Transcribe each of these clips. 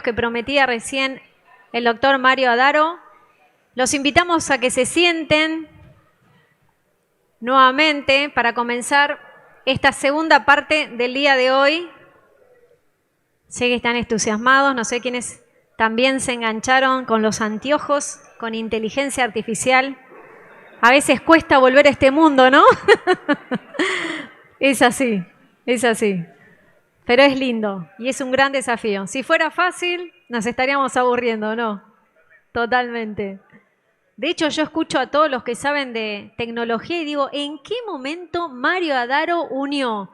que prometía recién el doctor Mario Adaro. Los invitamos a que se sienten nuevamente para comenzar esta segunda parte del día de hoy. Sé que están entusiasmados, no sé quiénes también se engancharon con los anteojos, con inteligencia artificial. A veces cuesta volver a este mundo, ¿no? Es así, es así. Pero es lindo y es un gran desafío. Si fuera fácil, nos estaríamos aburriendo, ¿no? Totalmente. De hecho, yo escucho a todos los que saben de tecnología y digo, ¿en qué momento Mario Adaro unió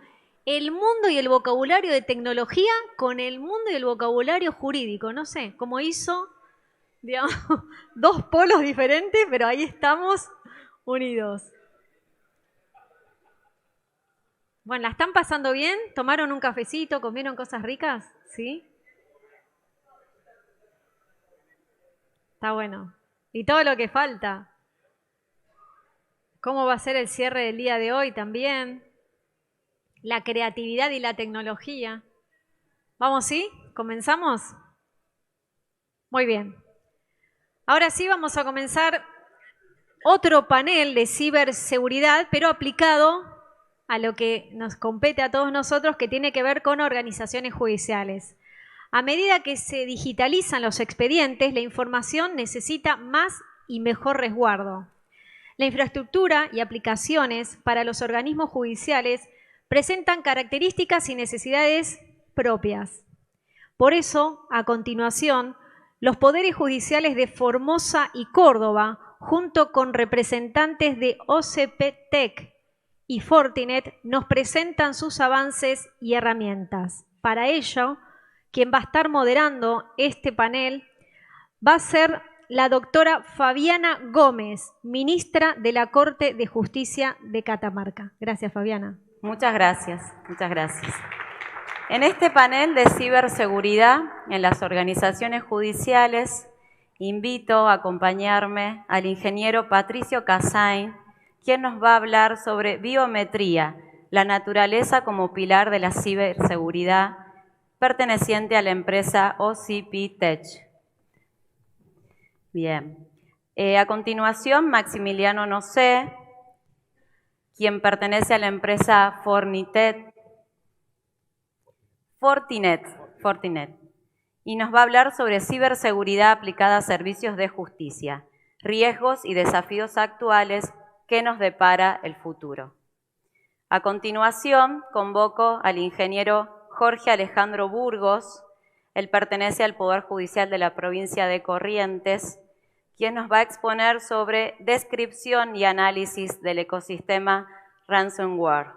el mundo y el vocabulario de tecnología con el mundo y el vocabulario jurídico? No sé, cómo hizo, digamos, dos polos diferentes, pero ahí estamos unidos. Bueno, ¿la están pasando bien? ¿Tomaron un cafecito? ¿Comieron cosas ricas? ¿Sí? Está bueno. Y todo lo que falta. ¿Cómo va a ser el cierre del día de hoy también? La creatividad y la tecnología. ¿Vamos, sí? ¿Comenzamos? Muy bien. Ahora sí vamos a comenzar otro panel de ciberseguridad, pero aplicado a lo que nos compete a todos nosotros, que tiene que ver con organizaciones judiciales. A medida que se digitalizan los expedientes, la información necesita más y mejor resguardo. La infraestructura y aplicaciones para los organismos judiciales presentan características y necesidades propias. Por eso, a continuación, los poderes judiciales de Formosa y Córdoba, junto con representantes de OCPTEC y Fortinet, nos presentan sus avances y herramientas. Para ello, quien va a estar moderando este panel va a ser la doctora Fabiana Gómez, ministra de la Corte de Justicia de Catamarca. Gracias, Fabiana. Muchas gracias, muchas gracias. En este panel de ciberseguridad en las organizaciones judiciales, invito a acompañarme al ingeniero Patricio Casain, quien nos va a hablar sobre biometría, la naturaleza como pilar de la ciberseguridad, perteneciente a la empresa OCPTEC. Bien. A continuación, Maximiliano Nocé, quien pertenece a la empresa Fortinet, y nos va a hablar sobre ciberseguridad aplicada a servicios de justicia, riesgos y desafíos actuales que nos depara el futuro. A continuación, convoco al ingeniero Jorge Alejandro Burgos. Él pertenece al Poder Judicial de la provincia de Corrientes, quien nos va a exponer sobre descripción y análisis del ecosistema ransomware.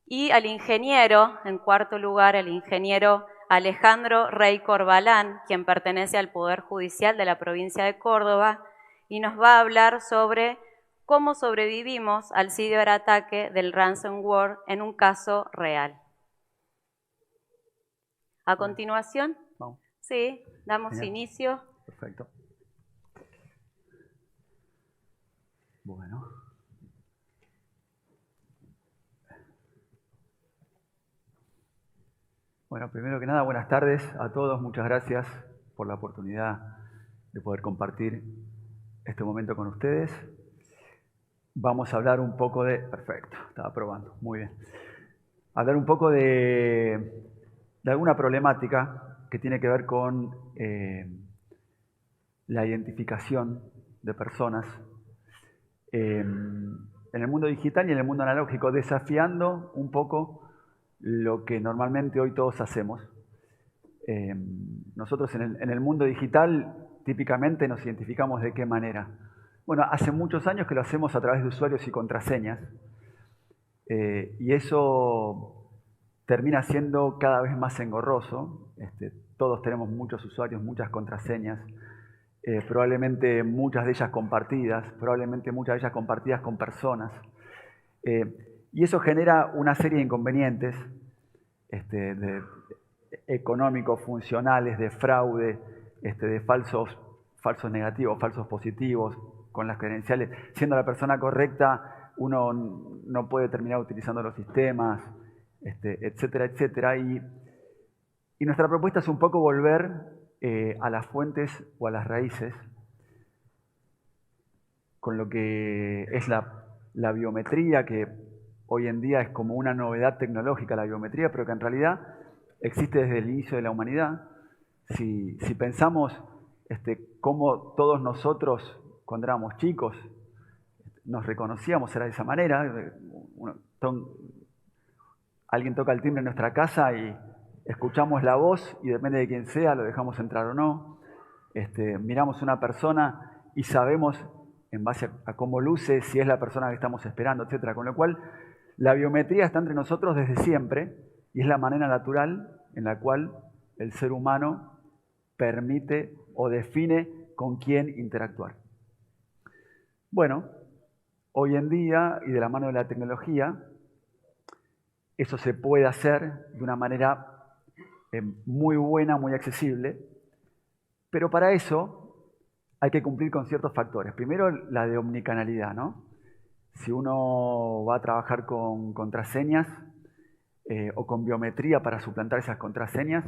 Y al ingeniero, en cuarto lugar, el ingeniero Alejandro Rey Corbalán, quien pertenece al Poder Judicial de la provincia de Córdoba, y nos va a hablar sobre cómo sobrevivimos al ciberataque del ransomware en un caso real. A continuación, vamos. Sí, damos Genial. inicio. Perfecto. Bueno. Bueno, primero que nada, buenas tardes a todos. Muchas gracias por la oportunidad de poder compartir este momento con ustedes. Vamos a hablar un poco de... Perfecto, estaba probando, muy bien. Hablar un poco de alguna problemática que tiene que ver con la identificación de personas en el mundo digital y en el mundo analógico, desafiando un poco lo que normalmente hoy todos hacemos. Nosotros en el mundo digital típicamente nos identificamos ¿de qué manera? Bueno, hace muchos años que lo hacemos a través de usuarios y contraseñas, y eso termina siendo cada vez más engorroso. Todos tenemos muchos usuarios, muchas contraseñas, probablemente muchas de ellas compartidas, con personas. Y eso genera una serie de inconvenientes económicos, funcionales, de fraude, de falsos negativos, falsos positivos, con las credenciales. Siendo la persona correcta, uno no puede terminar utilizando los sistemas, etcétera, etcétera. Y Y nuestra propuesta es un poco volver a las fuentes o a las raíces con lo que es la biometría, que hoy en día es como una novedad tecnológica la biometría, pero que en realidad existe desde el inicio de la humanidad. Si pensamos cómo todos nosotros, cuando éramos chicos, nos reconocíamos, era de esa manera. Alguien toca el timbre en nuestra casa y escuchamos la voz y depende de quién sea, lo dejamos entrar o no. Miramos una persona y sabemos, en base a cómo luce, si es la persona que estamos esperando, etc. Con lo cual, la biometría está entre nosotros desde siempre y es la manera natural en la cual el ser humano permite o define con quién interactuar. Bueno, hoy en día, y de la mano de la tecnología, eso se puede hacer de una manera muy buena, muy accesible, pero para eso hay que cumplir con ciertos factores. Primero, la de omnicanalidad, ¿no? Si uno va a trabajar con contraseñas o con biometría para suplantar esas contraseñas,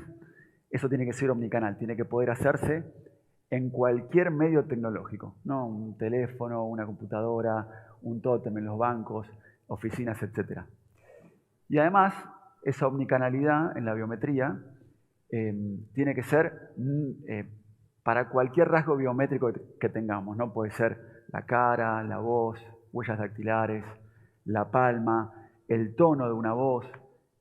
eso tiene que ser omnicanal, tiene que poder hacerse en cualquier medio tecnológico, ¿no? Un teléfono, una computadora, un tótem en los bancos, oficinas, etc. Y además, esa omnicanalidad en la biometría tiene que ser para cualquier rasgo biométrico que tengamos, ¿no? Puede ser la cara, la voz, huellas dactilares, la palma, el tono de una voz,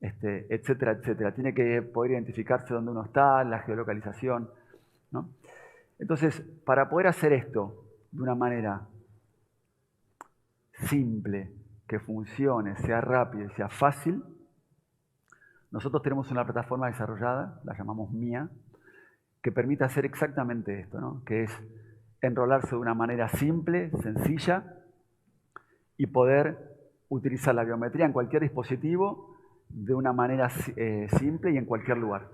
etcétera, etcétera. Tiene que poder identificarse dónde uno está, la geolocalización, ¿no? Entonces, para poder hacer esto de una manera simple, que funcione, sea rápido y sea fácil, nosotros tenemos una plataforma desarrollada, la llamamos MIA, que permite hacer exactamente esto, ¿no? Que es enrolarse de una manera simple, sencilla, y poder utilizar la biometría en cualquier dispositivo de una manera simple y en cualquier lugar.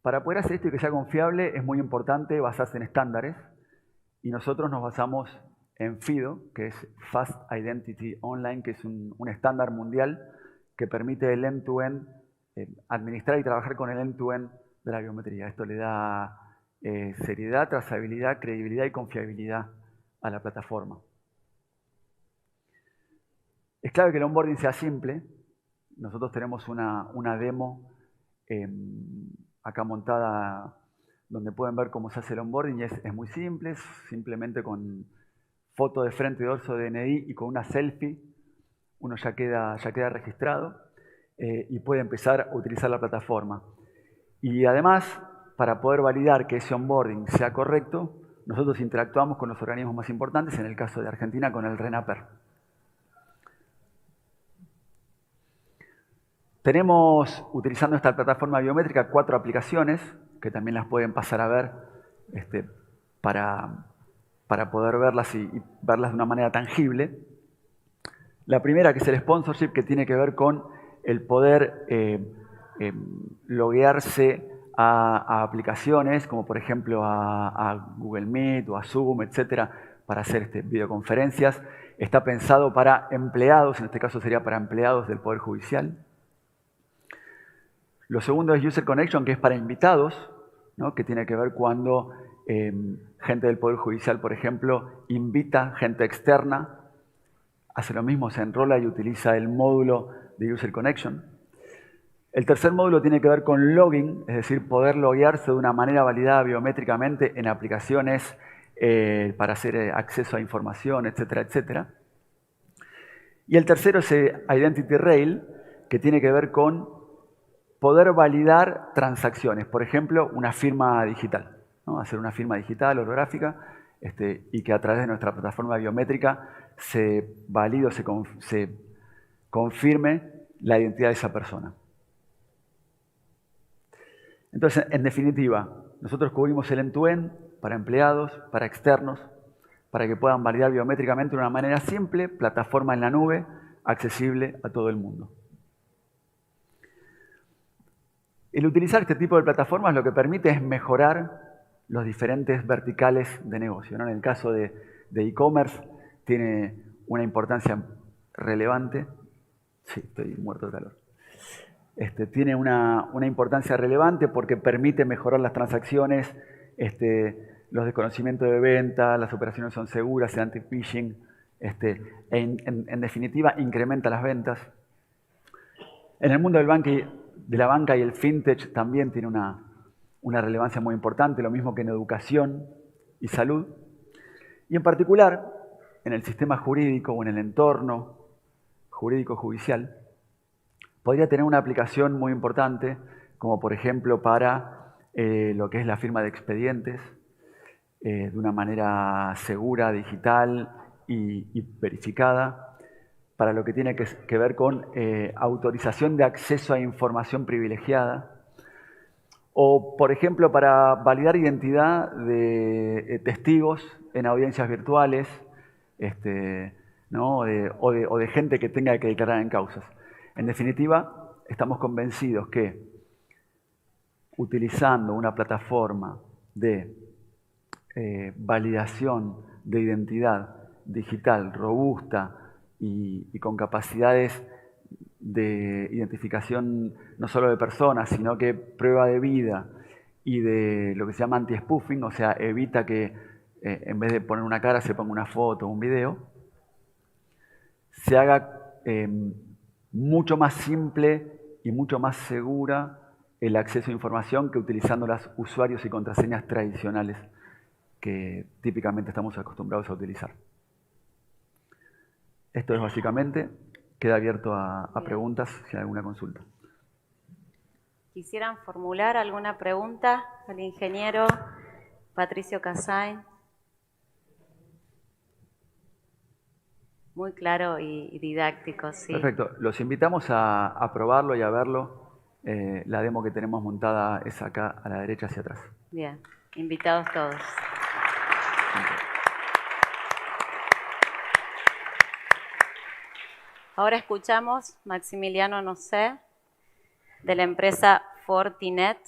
Para poder hacer esto y que sea confiable es muy importante basarse en estándares, y nosotros nos basamos en FIDO, que es Fast Identity Online, que es un estándar mundial que permite el end-to-end, administrar y trabajar con el end-to-end de la biometría. Esto le da seriedad, trazabilidad, credibilidad y confiabilidad a la plataforma. Es clave que el onboarding sea simple. Nosotros tenemos una demo acá montada donde pueden ver cómo se hace el onboarding y es muy simple, simplemente con foto de frente y dorso de DNI y con una selfie uno ya queda registrado y puede empezar a utilizar la plataforma. Y además, para poder validar que ese onboarding sea correcto, nosotros interactuamos con los organismos más importantes, en el caso de Argentina con el RENAPER. Tenemos, utilizando esta plataforma biométrica, 4 aplicaciones, que también las pueden pasar a ver para poder verlas y verlas de una manera tangible. La primera, que es el sponsorship, que tiene que ver con el poder loguearse a aplicaciones, como por ejemplo a Google Meet o a Zoom, etcétera, para hacer videoconferencias. Está pensado para empleados, en este caso sería para empleados del Poder Judicial. Lo segundo es User Connection, que es para invitados, ¿no? Que tiene que ver cuando gente del Poder Judicial, por ejemplo, invita gente externa, hace lo mismo, se enrola y utiliza el módulo de User Connection. El tercer módulo tiene que ver con login, es decir, poder loguearse de una manera validada biométricamente en aplicaciones para hacer acceso a información, etcétera, etcétera. Y el tercero es Identity Rail, que tiene que ver con poder validar transacciones, por ejemplo, una firma digital, ¿no? Hacer una firma digital holográfica y que a través de nuestra plataforma biométrica se valide o se confirme la identidad de esa persona. Entonces, en definitiva, nosotros cubrimos el end-to-end para empleados, para externos, para que puedan validar biométricamente de una manera simple, plataforma en la nube, accesible a todo el mundo. El utilizar este tipo de plataformas lo que permite es mejorar los diferentes verticales de negocio, ¿no? En el caso de e-commerce tiene una importancia relevante. Sí, estoy muerto de calor. tiene una importancia relevante porque permite mejorar las transacciones, los desconocimientos de venta, las operaciones son seguras, el anti-phishing, en definitiva incrementa las ventas. En el mundo de la banca y el fintech también tiene una relevancia muy importante, lo mismo que en educación y salud. Y en particular, en el sistema jurídico o en el entorno jurídico-judicial, podría tener una aplicación muy importante, como por ejemplo para lo que es la firma de expedientes, de una manera segura, digital y verificada, para lo que tiene que ver con autorización de acceso a información privilegiada, o, por ejemplo, para validar identidad de testigos en audiencias virtuales, ¿no? o de gente que tenga que declarar en causas. En definitiva, estamos convencidos que utilizando una plataforma de validación de identidad digital robusta y con capacidades de identificación no solo de personas, sino que prueba de vida y de lo que se llama anti-spoofing, o sea, evita que en vez de poner una cara se ponga una foto o un video, se haga mucho más simple y mucho más segura el acceso a información que utilizando los usuarios y contraseñas tradicionales que típicamente estamos acostumbrados a utilizar. Esto es básicamente, queda abierto a preguntas si hay alguna consulta. ¿Quisieran formular alguna pregunta al ingeniero Patricio Cassain? Muy claro y didáctico, sí. Perfecto. Los invitamos a probarlo y a verlo. La demo que tenemos montada es acá a la derecha hacia atrás. Bien, invitados todos. Ahora escuchamos Maximiliano Nosé, de la empresa Fortinet.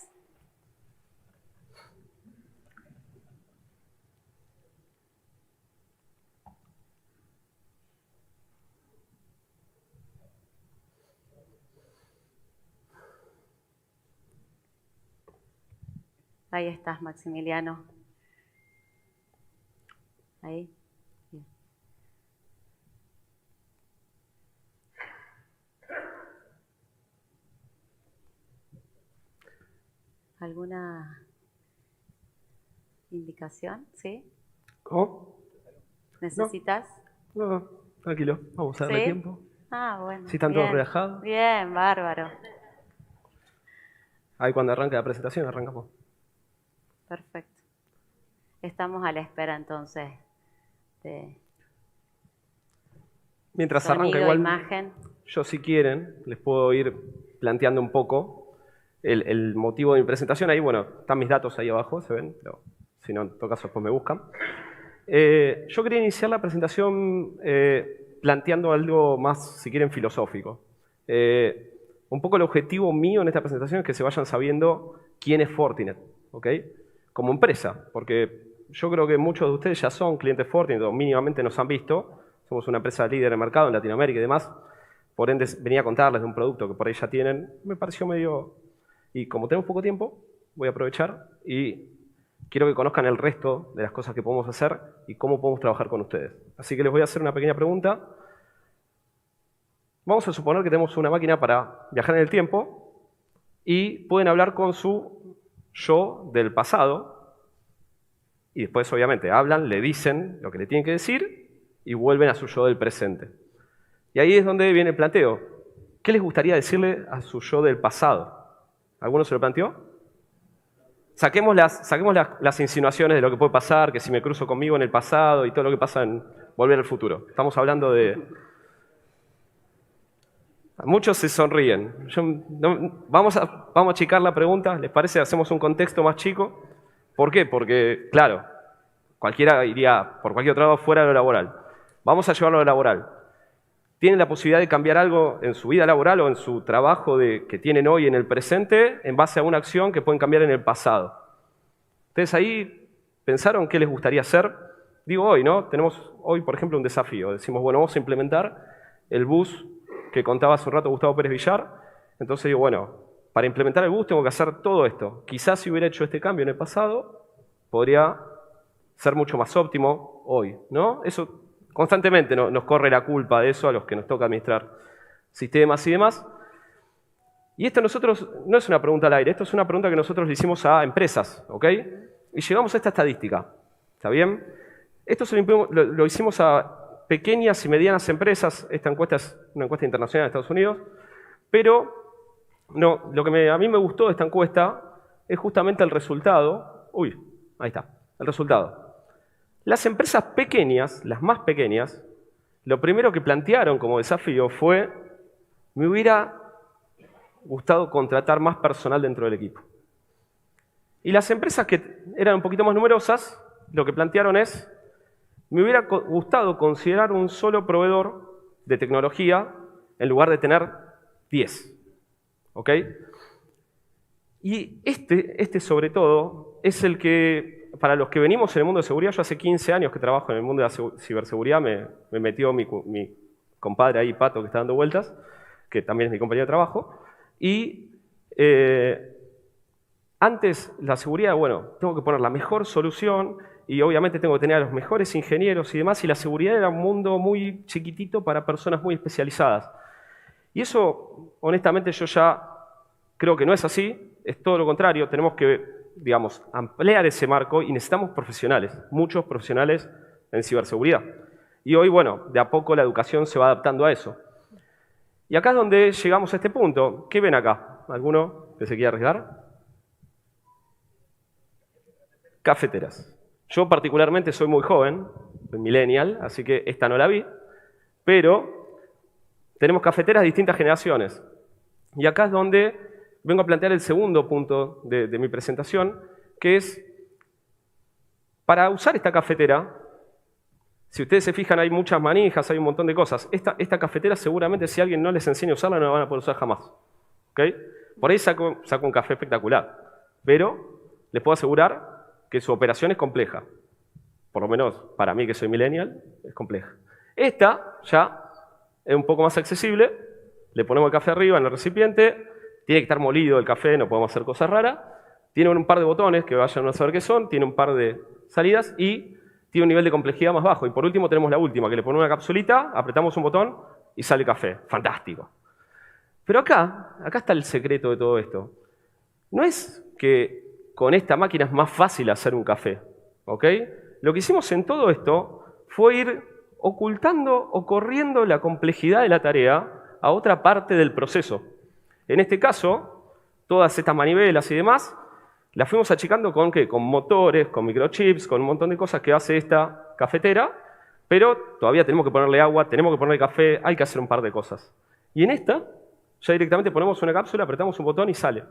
Ahí estás, Maximiliano. Ahí. Bien. ¿Alguna indicación? ¿Sí? ¿Cómo? ¿Necesitas? No, tranquilo, vamos a darle ¿Sí? tiempo. Ah, bueno. Si están todos bien. relajados. Bien, bárbaro. Ahí cuando arranque la presentación arrancamos. Perfecto. Estamos a la espera entonces de Mientras arranca sonido, igual, imagen. yo si quieren, les puedo ir planteando un poco el motivo de mi presentación. Ahí, bueno, están mis datos ahí abajo, se ven, pero si no, en todo caso después me buscan. Yo quería iniciar la presentación planteando algo más, si quieren, filosófico. Un poco el objetivo mío en esta presentación es que se vayan sabiendo quién es Fortinet, ¿ok? Como empresa, porque yo creo que muchos de ustedes ya son clientes Fortinet o mínimamente nos han visto. Somos una empresa líder de mercado en Latinoamérica y demás. Por ende, venía a contarles de un producto que por ahí ya tienen. Me pareció medio... Y como tenemos poco tiempo, voy a aprovechar y quiero que conozcan el resto de las cosas que podemos hacer y cómo podemos trabajar con ustedes. Así que les voy a hacer una pequeña pregunta. Vamos a suponer que tenemos una máquina para viajar en el tiempo y pueden hablar con su yo del pasado y después, obviamente, hablan, le dicen lo que le tienen que decir y vuelven a su yo del presente. Y ahí es donde viene el planteo. ¿Qué les gustaría decirle a su yo del pasado? ¿Alguno se lo planteó? Saquemos las insinuaciones de lo que puede pasar, que si me cruzo conmigo en el pasado y todo lo que pasa en Volver al Futuro. Estamos hablando de... Muchos se sonríen. Vamos a achicar la pregunta, ¿les parece? Hacemos un contexto más chico. ¿Por qué? Porque, claro, cualquiera iría por cualquier otro lado fuera de lo laboral. Vamos a llevarlo a lo laboral. ¿Tienen la posibilidad de cambiar algo en su vida laboral o en su trabajo que tienen hoy en el presente en base a una acción que pueden cambiar en el pasado? Ustedes ahí pensaron qué les gustaría hacer. Digo hoy, ¿no? Tenemos hoy, por ejemplo, un desafío. Decimos, bueno, vamos a implementar el bus que contaba hace un rato Gustavo Pérez Villar Entonces digo, bueno, para implementar el bus tengo que hacer todo esto. Quizás si hubiera hecho este cambio en el pasado, podría ser mucho más óptimo hoy, ¿no? Eso constantemente nos corre la culpa de eso a los que nos toca administrar sistemas y demás. Y esto nosotros, no es una pregunta al aire, esto es una pregunta que nosotros le hicimos a empresas, ¿ok? Y llegamos a esta estadística, ¿está bien? Esto lo hicimos a pequeñas y medianas empresas, esta encuesta es una encuesta internacional de Estados Unidos, pero no, lo que a mí me gustó de esta encuesta es justamente el resultado. Uy, ahí está, el resultado. Las empresas pequeñas, las más pequeñas, lo primero que plantearon como desafío fue, me hubiera gustado contratar más personal dentro del equipo. Y las empresas que eran un poquito más numerosas, lo que plantearon es, me hubiera gustado considerar un solo proveedor de tecnología en lugar de tener 10. ¿Ok? Y este sobre todo es el que, para los que venimos en el mundo de seguridad, yo hace 15 años que trabajo en el mundo de la ciberseguridad, me metió mi compadre ahí, Pato, que está dando vueltas, que también es mi compañero de trabajo, y antes la seguridad, bueno, tengo que poner la mejor solución y obviamente tengo que tener a los mejores ingenieros y demás, y la seguridad era un mundo muy chiquitito para personas muy especializadas. Y eso, honestamente, yo ya creo que no es así, es todo lo contrario, tenemos que, digamos, ampliar ese marco y necesitamos profesionales, muchos profesionales en ciberseguridad. Y hoy, bueno, de a poco la educación se va adaptando a eso. Y acá es donde llegamos a este punto. ¿Qué ven acá? ¿Alguno que se quiera arriesgar? Cafeteras. Yo particularmente soy muy joven, soy millennial, así que esta no la vi, pero tenemos cafeteras de distintas generaciones. Y acá es donde vengo a plantear el segundo punto de mi presentación, que es, para usar esta cafetera, si ustedes se fijan hay muchas manijas, hay un montón de cosas. Esta cafetera seguramente si alguien no les enseña a usarla no la van a poder usar jamás. ¿Okay? Por ahí saco un café espectacular, pero les puedo asegurar que su operación es compleja. Por lo menos para mí que soy millennial, es compleja. Esta ya es un poco más accesible, le ponemos el café arriba en el recipiente, tiene que estar molido el café, no podemos hacer cosas raras, tiene un par de botones que vayan a saber qué son, tiene un par de salidas y tiene un nivel de complejidad más bajo. Y por último tenemos la última, que le ponemos una capsulita, apretamos un botón y sale café. Fantástico. Pero acá está el secreto de todo esto. No es que con esta máquina es más fácil hacer un café, ¿ok? Lo que hicimos en todo esto fue ir ocultando o corriendo la complejidad de la tarea a otra parte del proceso. En este caso, todas estas manivelas y demás, las fuimos achicando ¿con qué? Con motores, con microchips, con un montón de cosas que hace esta cafetera, pero todavía tenemos que ponerle agua, tenemos que ponerle café, hay que hacer un par de cosas. Y en esta, ya directamente ponemos una cápsula, apretamos un botón y sale.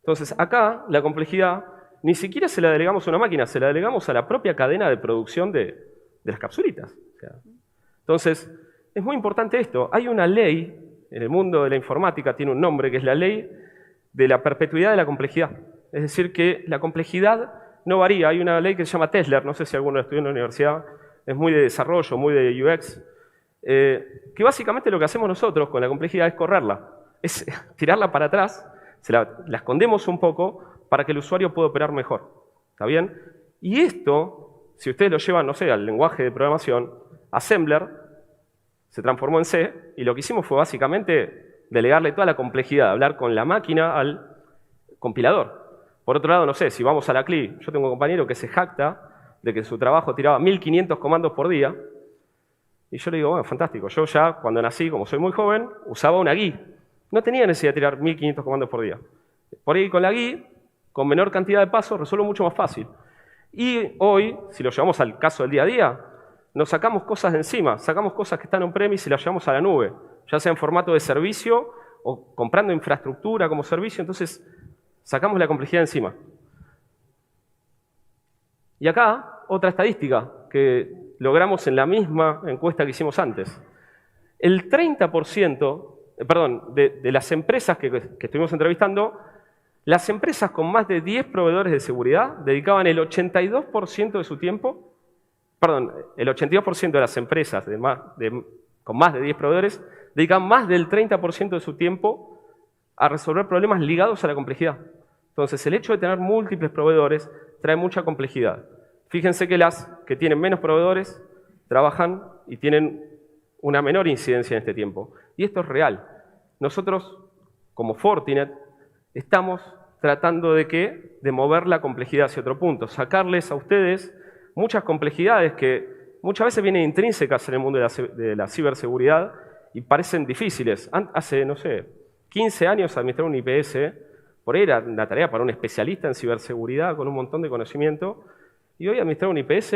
Entonces, acá, la complejidad, ni siquiera se la delegamos a una máquina, se la delegamos a la propia cadena de producción de las capsulitas. O sea, entonces, es muy importante esto. Hay una ley, en el mundo de la informática tiene un nombre, que es la ley de la perpetuidad de la complejidad. Es decir, que la complejidad no varía. Hay una ley que se llama Tesler, no sé si alguno estudió en la universidad, es muy de desarrollo, muy de UX, que básicamente lo que hacemos nosotros con la complejidad es correrla, es tirarla para atrás, la escondemos un poco para que el usuario pueda operar mejor. ¿Está bien? Y esto, si ustedes lo llevan, no sé, al lenguaje de programación, Assembler se transformó en C, y lo que hicimos fue básicamente delegarle toda la complejidad, hablar con la máquina al compilador. Por otro lado, no sé, si vamos a la CLI, yo tengo un compañero que se jacta de que en su trabajo tiraba 1500 comandos por día, y yo le digo, bueno, fantástico, yo ya cuando nací, como soy muy joven, usaba una GUI. No tenía necesidad de tirar 1500 comandos por día. Por ahí con la GUI, con menor cantidad de pasos, resuelvo mucho más fácil. Y hoy, si lo llevamos al caso del día a día, nos sacamos cosas de encima, sacamos cosas que están on-premise y las llevamos a la nube, ya sea en formato de servicio o comprando infraestructura como servicio, entonces sacamos la complejidad de encima. Y acá, otra estadística que logramos en la misma encuesta que hicimos antes. El 30%, de las empresas que estuvimos entrevistando, las empresas con más de 10 proveedores de seguridad dedicaban el 82% de su tiempo, el 82% de las empresas con más de 10 proveedores dedican más del 30% de su tiempo a resolver problemas ligados a la complejidad. Entonces, el hecho de tener múltiples proveedores trae mucha complejidad. Fíjense que las que tienen menos proveedores trabajan y tienen una menor incidencia en este tiempo. Y esto es real. Nosotros, como Fortinet, estamos tratando de mover la complejidad hacia otro punto, sacarles a ustedes muchas complejidades que muchas veces vienen intrínsecas en el mundo de la ciberseguridad y parecen difíciles. Hace, no sé, 15 años administrar un IPS, por ahí era una tarea para un especialista en ciberseguridad con un montón de conocimiento, y hoy administrar un IPS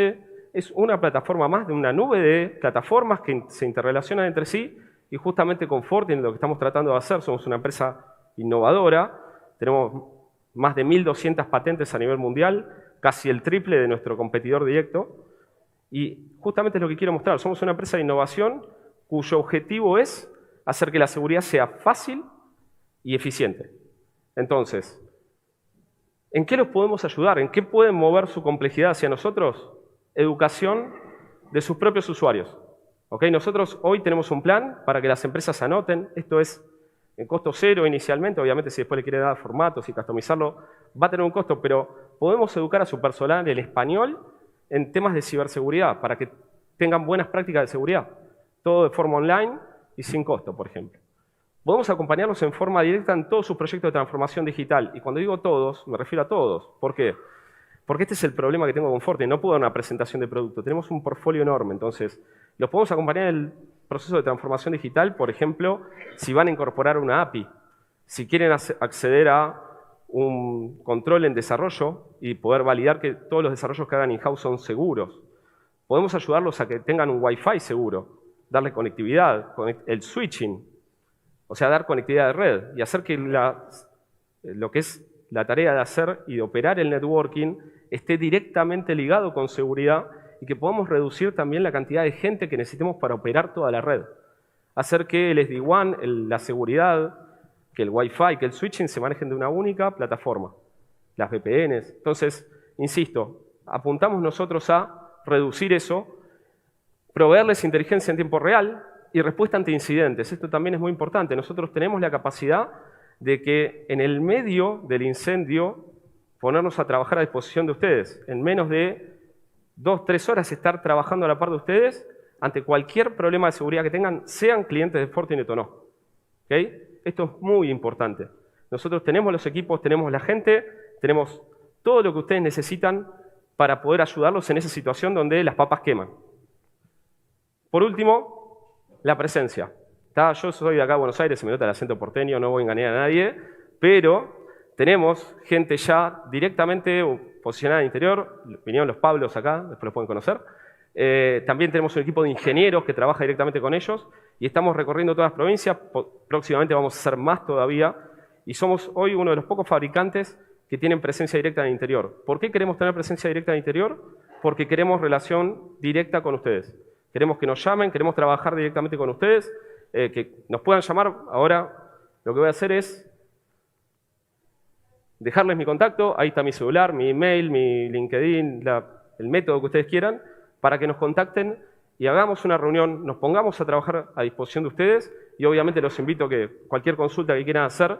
es una plataforma más de una nube de plataformas que se interrelacionan entre sí, y justamente con Fortinet lo que estamos tratando de hacer, somos una empresa innovadora, tenemos más de 1.200 patentes a nivel mundial, casi el triple de nuestro competidor directo, y justamente es lo que quiero mostrar, somos una empresa de innovación cuyo objetivo es hacer que la seguridad sea fácil y eficiente. Entonces, ¿en qué los podemos ayudar? ¿En qué pueden mover su complejidad hacia nosotros? Educación de sus propios usuarios. ¿Okay? Nosotros hoy tenemos un plan para que las empresas anoten. Esto es en costo cero inicialmente. Obviamente, si después le quiere dar formatos y customizarlo, va a tener un costo, pero podemos educar a su personal en español en temas de ciberseguridad para que tengan buenas prácticas de seguridad. Todo de forma online y sin costo, por ejemplo. Podemos acompañarlos en forma directa en todos sus proyectos de transformación digital. Y cuando digo todos, me refiero a todos. ¿Por qué? Porque este es el problema que tengo con Fortinet. No puedo dar una presentación de producto. Tenemos un portfolio enorme. Entonces, los podemos acompañar en el proceso de transformación digital, por ejemplo, si van a incorporar una API. Si quieren acceder a un control en desarrollo y poder validar que todos los desarrollos que hagan in-house son seguros. Podemos ayudarlos a que tengan un Wi-Fi seguro, darle conectividad, el switching, o sea, dar conectividad de red y hacer que lo que es la tarea de hacer y de operar el networking esté directamente ligado con seguridad y que podamos reducir también la cantidad de gente que necesitemos para operar toda la red. Hacer que el SD-WAN, la seguridad, que el Wi-Fi, que el switching se manejen de una única plataforma. Las VPNs. Entonces, insisto, apuntamos nosotros a reducir eso, proveerles inteligencia en tiempo real y respuesta ante incidentes. Esto también es muy importante. Nosotros tenemos la capacidad de que en el medio del incendio ponernos a trabajar a disposición de ustedes. En menos de 2-3 horas estar trabajando a la par de ustedes ante cualquier problema de seguridad que tengan, sean clientes de Fortinet o no. ¿Okay? Esto es muy importante. Nosotros tenemos los equipos, tenemos la gente, tenemos todo lo que ustedes necesitan para poder ayudarlos en esa situación donde las papas queman. Por último, la presencia. Yo soy de acá de Buenos Aires, se me nota el acento porteño, no voy a engañar a nadie, pero tenemos gente ya directamente posicionada en el interior, vinieron los Pablos acá, después los pueden conocer. También tenemos un equipo de ingenieros que trabaja directamente con ellos y estamos recorriendo todas las provincias, próximamente vamos a hacer más todavía y somos hoy uno de los pocos fabricantes que tienen presencia directa en el interior. ¿Por qué queremos tener presencia directa en el interior? Porque queremos relación directa con ustedes. Queremos que nos llamen, queremos trabajar directamente con ustedes, que nos puedan llamar. Ahora lo que voy a hacer es dejarles mi contacto, ahí está mi celular, mi email, mi LinkedIn, el método que ustedes quieran, para que nos contacten y hagamos una reunión, nos pongamos a trabajar a disposición de ustedes y obviamente los invito a que cualquier consulta que quieran hacer,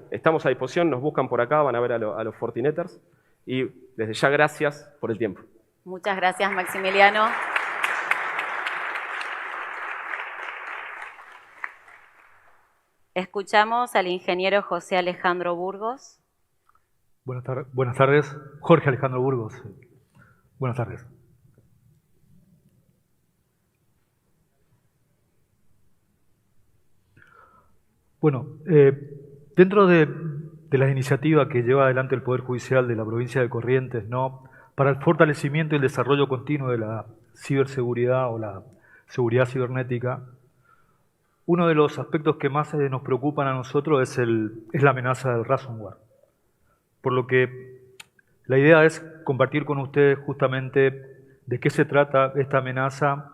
estamos a disposición, nos buscan por acá, van a ver a los Fortineters y desde ya gracias por el tiempo. Muchas gracias, Maximiliano. Escuchamos al ingeniero José Alejandro Burgos. Buenas tardes. Jorge Alejandro Burgos. Buenas tardes. Bueno, dentro de las iniciativas que lleva adelante el Poder Judicial de la provincia de Corrientes, ¿no?, para el fortalecimiento y el desarrollo continuo de la ciberseguridad o la seguridad cibernética, uno de los aspectos que más nos preocupan a nosotros es la amenaza del ransomware. Por lo que la idea es compartir con ustedes justamente de qué se trata esta amenaza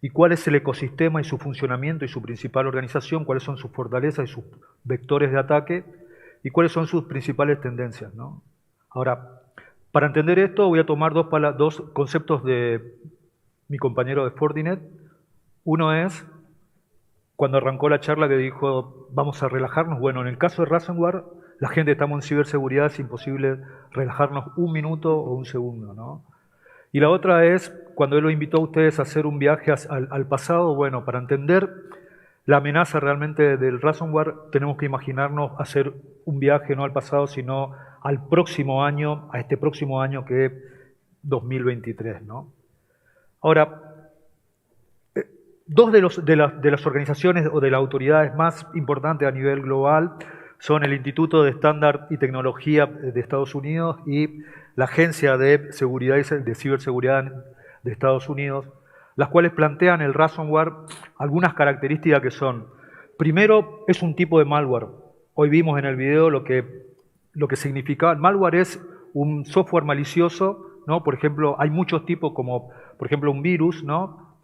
y cuál es el ecosistema y su funcionamiento y su principal organización, cuáles son sus fortalezas y sus vectores de ataque y cuáles son sus principales tendencias, ¿no? Ahora, para entender esto voy a tomar dos conceptos de mi compañero de Fortinet. Uno es cuando arrancó la charla que dijo, vamos a relajarnos. Bueno, en el caso de ransomware, la gente estamos en ciberseguridad, es imposible relajarnos un minuto o un segundo, ¿no? Y la otra es, cuando él lo invitó a ustedes a hacer un viaje al pasado, bueno, para entender la amenaza realmente del ransomware, tenemos que imaginarnos hacer un viaje no al pasado, sino al próximo año, a este próximo año que es 2023, ¿no? Ahora, dos de las organizaciones o de las autoridades más importantes a nivel global son el Instituto de Estándar y Tecnología de Estados Unidos y la Agencia de Seguridad y de Ciberseguridad de Estados Unidos, las cuales plantean el ransomware algunas características que son, primero, es un tipo de malware. Hoy vimos en el video lo que significaba. El malware es un software malicioso, ¿no? Por ejemplo, hay muchos tipos como, por ejemplo, un virus, ¿no?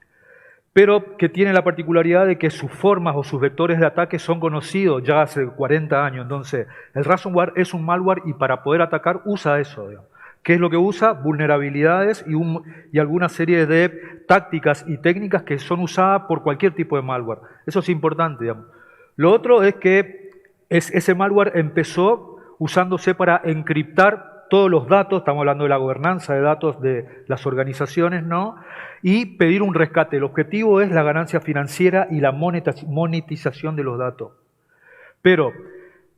Pero que tiene la particularidad de que sus formas o sus vectores de ataque son conocidos ya hace 40 años. Entonces, el ransomware es un malware y para poder atacar usa eso, digamos. ¿Qué es lo que usa? Vulnerabilidades y alguna serie de tácticas y técnicas que son usadas por cualquier tipo de malware. Eso es importante, digamos. Lo otro es que ese malware empezó usándose para encriptar todos los datos, estamos hablando de la gobernanza de datos de las organizaciones, ¿no? Y pedir un rescate. El objetivo es la ganancia financiera y la monetización de los datos. Pero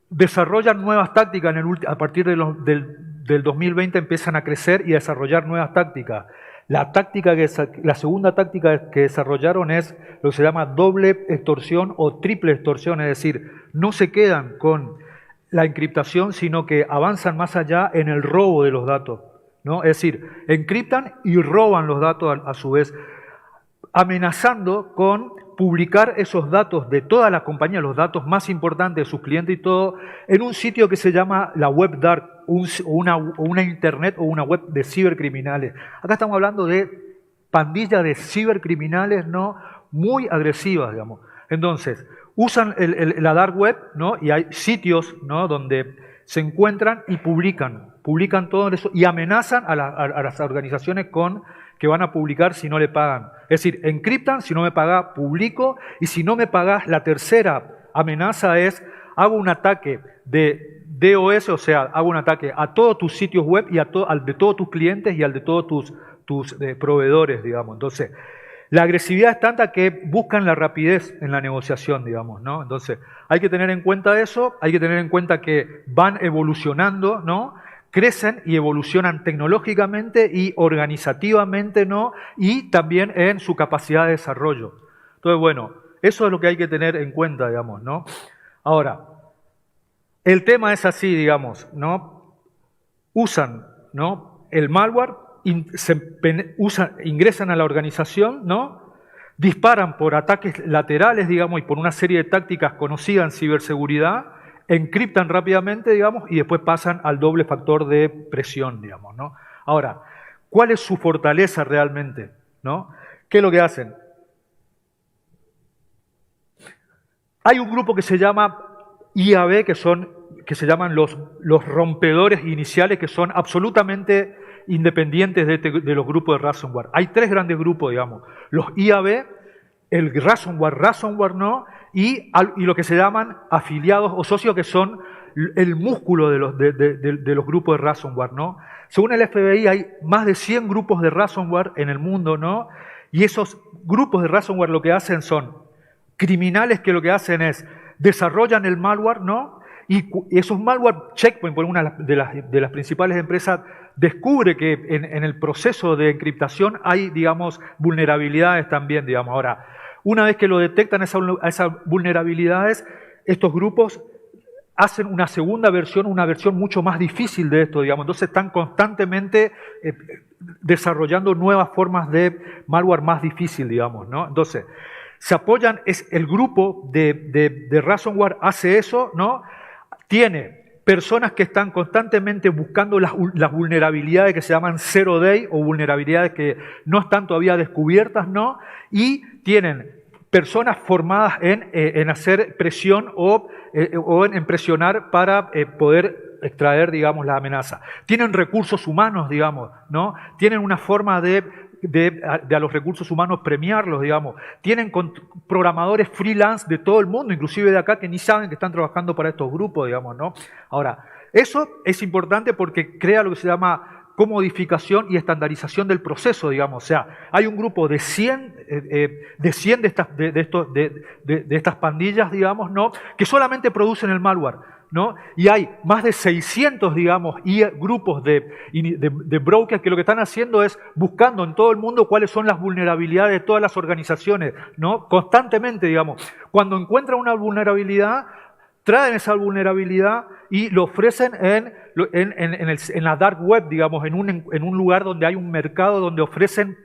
desarrollan nuevas tácticas a partir del 2020, empiezan a crecer y a desarrollar nuevas tácticas. La segunda táctica que desarrollaron es lo que se llama doble extorsión o triple extorsión, es decir, no se quedan con la encriptación, sino que avanzan más allá en el robo de los datos, ¿no? Es decir, encriptan y roban los datos a su vez, amenazando con publicar esos datos de todas las compañías, los datos más importantes de sus clientes y todo, en un sitio que se llama la web dark, una internet o una web de cibercriminales. Acá estamos hablando de pandillas de cibercriminales, ¿no? Muy agresivas, digamos. Entonces, usan la dark web, ¿no? Y hay sitios, ¿no? Donde se encuentran y publican todo eso y amenazan a las organizaciones con que van a publicar si no le pagan. Es decir, encriptan, si no me pagas, publico, y si no me pagas, la tercera amenaza es, hago un ataque de DOS, o sea, hago un ataque a todos tus sitios web y al de todos tus clientes y al de todos tus proveedores, digamos. Entonces, la agresividad es tanta que buscan la rapidez en la negociación, digamos, ¿no? Entonces, hay que tener en cuenta eso, hay que tener en cuenta que van evolucionando, ¿no? Crecen y evolucionan tecnológicamente y organizativamente, ¿no? Y también en su capacidad de desarrollo. Entonces, bueno, eso es lo que hay que tener en cuenta, digamos, ¿no? Ahora, el tema es así, digamos, ¿no? Usan, ¿no? El malware, ingresan a la organización, ¿no? Disparan por ataques laterales, digamos, y por una serie de tácticas conocidas en ciberseguridad, encriptan rápidamente, digamos, y después pasan al doble factor de presión, digamos, ¿no? Ahora, ¿cuál es su fortaleza realmente, ¿no? ¿Qué es lo que hacen? Hay un grupo que se llama IAB, que se llaman los rompedores iniciales, que son absolutamente independientes de los grupos de ransomware. Hay tres grandes grupos, digamos. Los IAB, el ransomware no, y lo que se llaman afiliados o socios, que son el músculo de los grupos de ransomware, ¿no? Según el FBI hay más de 100 grupos de ransomware en el mundo, ¿no? Y esos grupos de ransomware lo que hacen son criminales que lo que hacen es desarrollan el malware, ¿no? Y esos malware, Checkpoint, por una de las principales empresas, descubre que en el proceso de encriptación hay, digamos, vulnerabilidades también, digamos. Ahora, una vez que lo detectan esas vulnerabilidades, estos grupos hacen una segunda versión, una versión mucho más difícil de esto, digamos. Entonces están constantemente desarrollando nuevas formas de malware más difícil, digamos, ¿no? Entonces, se apoyan, el grupo de ransomware hace eso, ¿no? Tiene personas que están constantemente buscando las vulnerabilidades que se llaman zero day o vulnerabilidades que no están todavía descubiertas, ¿no? Y tienen personas formadas en hacer presión o en presionar para poder extraer, digamos, la amenaza. Tienen recursos humanos, digamos, ¿no? Tienen una forma de a los recursos humanos premiarlos, digamos. Tienen programadores freelance de todo el mundo, inclusive de acá, que ni saben que están trabajando para estos grupos, digamos, ¿no? Ahora, eso es importante porque crea lo que se llama comodificación y estandarización del proceso, digamos. O sea, hay un grupo de 100 de estas pandillas, digamos, ¿no? Que solamente producen el malware, ¿no? Y hay más de 600, digamos, grupos de brokers que lo que están haciendo es buscando en todo el mundo cuáles son las vulnerabilidades de todas las organizaciones, ¿no? Constantemente, digamos. Cuando encuentran una vulnerabilidad, traen esa vulnerabilidad y lo ofrecen en la dark web, digamos, en un lugar donde hay un mercado donde ofrecen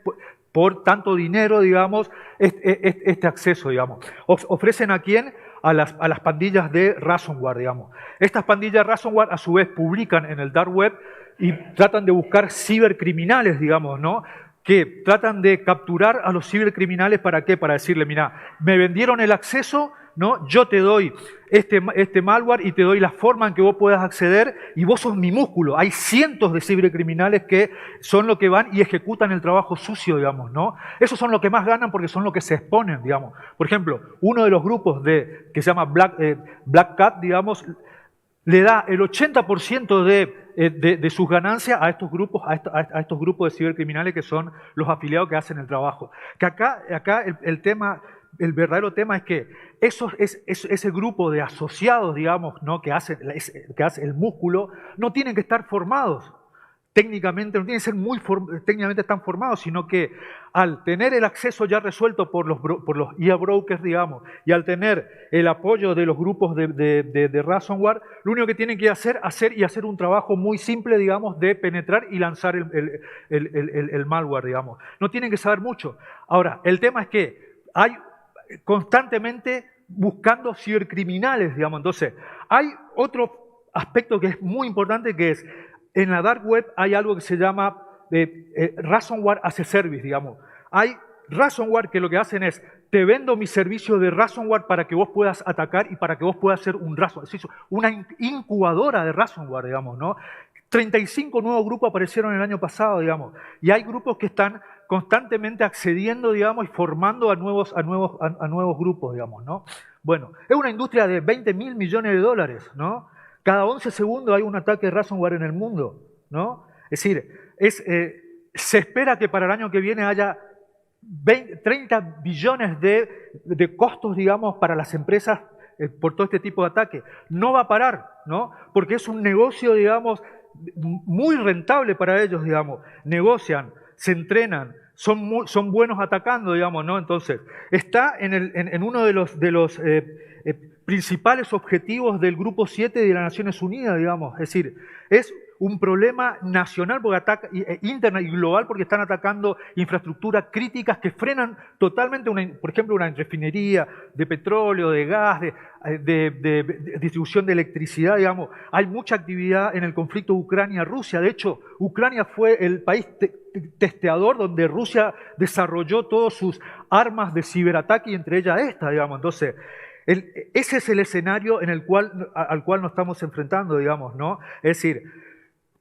por tanto dinero, digamos, este acceso, digamos. ¿Ofrecen a quién? A las pandillas de ransomware, digamos. Estas pandillas ransomware, a su vez, publican en el dark web y tratan de buscar cibercriminales, digamos, ¿no? Que tratan de capturar a los cibercriminales, ¿para qué? Para decirle, mira, me vendieron el acceso, ¿no? Yo te doy este malware y te doy la forma en que vos puedas acceder y vos sos mi músculo. Hay cientos de cibercriminales que son los que van y ejecutan el trabajo sucio, digamos, ¿no? Esos son los que más ganan porque son los que se exponen, digamos. Por ejemplo, uno de los grupos que se llama Black Cat, digamos, le da el 80% de sus ganancias a estos grupos, a estos grupos de cibercriminales que son los afiliados que hacen el trabajo. Que acá el verdadero tema es que ese grupo de asociados, digamos, ¿no? que hace el músculo, no tienen que estar formados técnicamente, no tienen que ser técnicamente tan formados, sino que al tener el acceso ya resuelto por los IA brokers, digamos, y al tener el apoyo de los grupos de ransomware, lo único que tienen que hacer un trabajo muy simple, digamos, de penetrar y lanzar el malware, digamos. No tienen que saber mucho. Ahora, el tema es que hay constantemente buscando cibercriminales, digamos. Entonces, hay otro aspecto que es muy importante, que es, en la dark web hay algo que se llama ransomware as a service, digamos. Hay ransomware que lo que hacen es, te vendo mi servicio de ransomware para que vos puedas atacar y para que vos puedas hacer un ransomware, es decir, una incubadora de ransomware, digamos, ¿no? 35 nuevos grupos aparecieron el año pasado, digamos, y hay grupos que están constantemente accediendo, digamos, y formando a nuevos grupos, digamos, ¿no? Bueno, es una industria de 20.000 millones de dólares, ¿no? Cada 11 segundos hay un ataque de ransomware en el mundo, ¿no? Es decir, se espera que para el año que viene haya 30 billones de costos, digamos, para las empresas por todo este tipo de ataques. No va a parar, ¿no? Porque es un negocio, digamos, muy rentable para ellos, digamos. Negocian, se entrenan, son buenos atacando, digamos, ¿no? Entonces, está en uno de los principales objetivos del Grupo 7 de las Naciones Unidas, digamos. Es decir, es un problema nacional porque interna y global, porque están atacando infraestructuras críticas que frenan totalmente, por ejemplo, una refinería de petróleo, de gas, de distribución de electricidad, digamos. Hay mucha actividad en el conflicto Ucrania-Rusia. De hecho, Ucrania fue el país testeador donde Rusia desarrolló todas sus armas de ciberataque y entre ellas esta, digamos. Entonces, ese es el escenario al cual nos estamos enfrentando, digamos, ¿no? Es decir,